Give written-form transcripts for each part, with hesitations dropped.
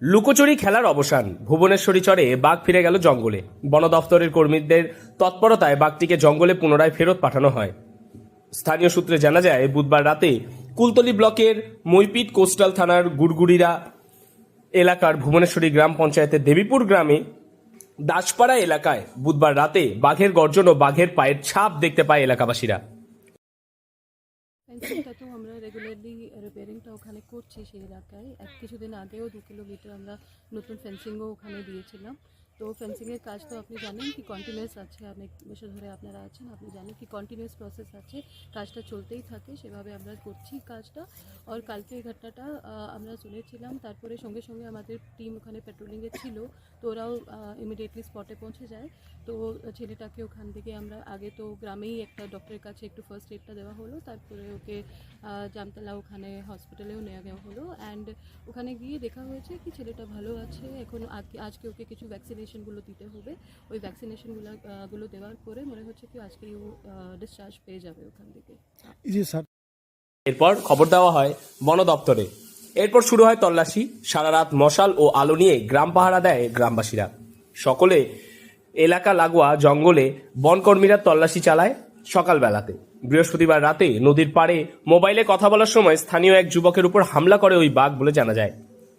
লুকোচুরি খেলার অবসান, ভুবনেশ্বরী চরে বাঘ ফিরে গেল জঙ্গলে। বন দফতরের কর্মীদের তৎপরতায় বাঘটিকে জঙ্গলে পুনরায় ফেরত পাঠানো হয়। স্থানীয় সূত্রে জানা যায়, বুধবার রাতে কুলতলি ব্লকের মইপিট কোস্টাল থানার গুড়গুড়িরা এলাকার ভুবনেশ্বরী গ্রাম পঞ্চায়েতের দেবীপুর গ্রামে দাসপাড়া এলাকায় বুধবার রাতে বাঘের গর্জন ও বাঘের পায়ের ছাপ দেখতে পায় এলাকাবাসীরা। ফেন্সিংটা তো আমরা রেগুলারলি রিপেয়ারিংটা ওখানে করছি সেই এলাকায়। কিছুদিন আগেও 2 কিলোমিটার আমরা নতুন ফেন্সিংও ওখানে দিয়েছিলাম। তো ফেন্সিংয়ের কাজ তো আপনি জানেন কি কন্টিনিউয়াস আছে, অনেক বছর ধরে আপনারা আছেন, আপনি জানেন কি কন্টিনিউয়াস প্রসেস আছে, কাজটা চলতেই থাকে, সেভাবে আমরা করছি কাজটা। আর কালকে এই ঘটনাটা আমরা শুনেছিলাম, তারপরে সঙ্গে সঙ্গে আমাদের টিম ওখানে পেট্রোলিংয়ে ছিল, তো ওরাও ইমিডিয়েটলি স্পটে পৌঁছে যায়। তো ছেলেটাকে ওখান থেকে আমরা আগে তো গ্রামেই একটা ডক্টরের কাছে একটু ফার্স্ট এডটা দেওয়া হলো, তারপরে ওকে জামতলা ওখানে হসপিটালেও নেওয়া গেওয়া হলো। অ্যান্ড ওখানে গিয়ে দেখা হয়েছে কি ছেলেটা ভালো আছে। এখন আজকে ওকে কিছু ভ্যাকসিনেশনগুলো দিতে হবে, ওই ভ্যাকসিনেশনগুলো দেওয়ার পরে মনে হচ্ছে কি আজকেই ও ডিসচার্জ পেয়ে যাবে ওখান থেকে। এরপর খবর দেওয়া হয় বন দপ্তরে। এরপর শুরু হয় তল্লাশি। সারা রাত মশাল ও আলো নিয়ে গ্রাম পাহারা দেয় গ্রামবাসীরা। সকলে এলাকা লাগোয়া জঙ্গলে বনকর্মীরা তল্লাশি চালায়। সকালবেলাতে বৃহস্পতিবার রাতে নদীর পাড়ে মোবাইলে কথা বলার সময় স্থানীয় এক যুবকের উপর হামলা করে ওই বাঘ বলে জানা যায়।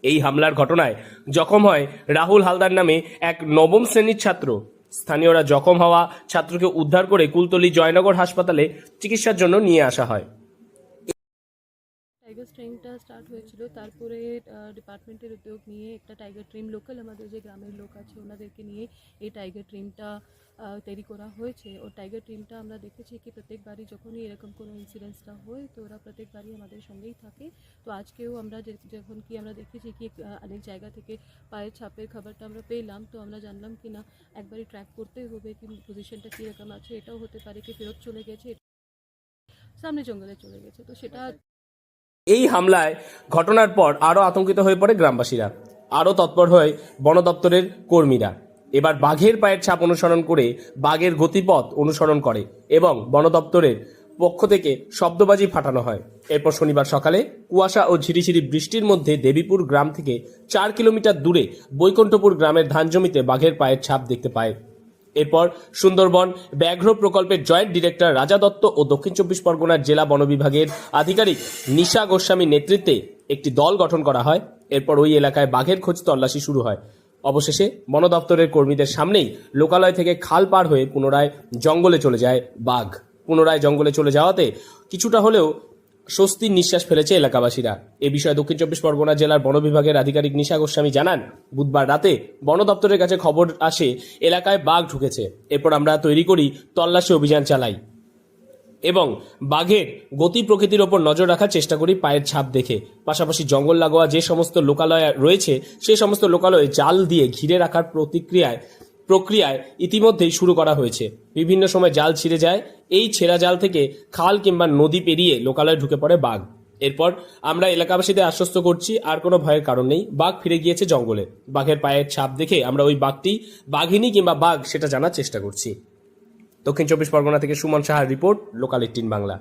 এই হামলার ঘটনায় জখম হয় রাহুল হালদার নামে এক নবম শ্রেণীর ছাত্র। স্থানীয়রা জখম হওয়া ছাত্রকে উদ্ধার করে কুলতলি জয়নগর হাসপাতালে চিকিৎসার জন্য নিয়ে আসা হয়। টাইগার ট্রেনটা স্টার্ট হয়েছিল, তারপরে ডিপার্টমেন্টের উদ্যোগ নিয়ে একটা টাইগার ট্রেন, লোকাল আমাদের যে গ্রামের লোক আছে ওনাদেরকে নিয়ে এই টাইগার ট্রেনটা তৈরি করা হয়েছে। ও টাইগার ট্রেনটা আমরা দেখেছি কি প্রত্যেকবারই যখনই এরকম কোনো ইনসিডেন্টসটা হয় তো ওরা প্রত্যেকবারই আমাদের সঙ্গেই থাকে। তো আজকেও আমরা যখন কি আমরা দেখেছি কি অনেক জায়গা থেকে পায়ের ছাপের খবরটা আমরা পেলাম, তো আমরা জানলাম কি না একবারই ট্র্যাক করতে হবে কি পজিশনটা কীরকম আছে। এটাও হতে পারে কি ফেরত চলে গেছে, সামনে জঙ্গলে চলে গেছে, তো সেটা। এই হামলায় ঘটনার পর আরও আতঙ্কিত হয়ে পড়ে গ্রামবাসীরা। আরও তৎপর হয় বন দপ্তরের কর্মীরা। এবার বাঘের পায়ের ছাপ অনুসরণ করে বাঘের গতিপথ অনুসরণ করে এবং বন দপ্তরের পক্ষ থেকে শব্দবাজি ফাটানো হয়। এরপর শনিবার সকালে কুয়াশা ও ঝিরিঝিরি বৃষ্টির মধ্যে দেবীপুর গ্রাম থেকে 4 কিলোমিটার দূরে বৈকুণ্ঠপুর গ্রামের ধান জমিতে বাঘের পায়ের ছাপ দেখতে পায়। এরপর সুন্দরবন ব্যাঘ্র প্রকল্পের জয়েন্ট ডিরেক্টর রাজা দত্ত ও দক্ষিণ 24 পরগনার জেলা বন বিভাগের আধিকারিক নিশা গোস্বামীর নেতৃত্বে একটি দল গঠন করা হয়। এরপর ওই এলাকায় বাঘের খোঁজ তল্লাশি শুরু হয়। অবশেষে বন দপ্তরের কর্মীদের সামনেই লোকালয় থেকে খাল পার হয়ে পুনরায় জঙ্গলে চলে যায় বাঘ। পুনরায় জঙ্গলে চলে যাওয়াতে কিছুটা হলেও স্বস্তির নিঃশ্বাস ফেলেছে এলাকাবাসীরা। এ বিষয়ে দক্ষিণ 24 পরগনা জেলার বন বিভাগের আধিকারিক নিশা গোস্বামী জানান, বুধবার রাতে বন দপ্তরের কাছে খবর আসে এলাকায় বাঘ ঢুকেছে। এরপর আমরা তৈরি করি তল্লাশি অভিযান চালাই এবং বাঘের গতি প্রকৃতির ওপর নজর রাখার চেষ্টা করি পায়ের ছাপ দেখে। পাশাপাশি জঙ্গল লাগোয়া যে সমস্ত লোকালয় রয়েছে সেই সমস্ত লোকালয়ে জাল দিয়ে ঘিরে রাখার প্রক্রিয়ায় ইতিমধ্যেই শুরু করা হয়েছে। বিভিন্ন সময় জাল ছিঁড়ে যায়। এই ছেঁড়া জাল থেকে খাল কিংবা নদী পেরিয়ে লোকালয়ে ঢুকে পড়ে বাঘ। এরপর আমরা এলাকাবাসীদের আশ্বস্ত করছি আর কোনো ভয়ের কারণ নেই, বাঘ ফিরে গিয়েছে জঙ্গলে। বাঘের পায়ের ছাপ দেখে আমরা ওই বাঘটি বাঘিনী কিংবা বাঘ সেটা জানার চেষ্টা করছি। দক্ষিণ 24 পরগনা থেকে সুমন সাহার রিপোর্ট, লোকাল 18 বাংলা।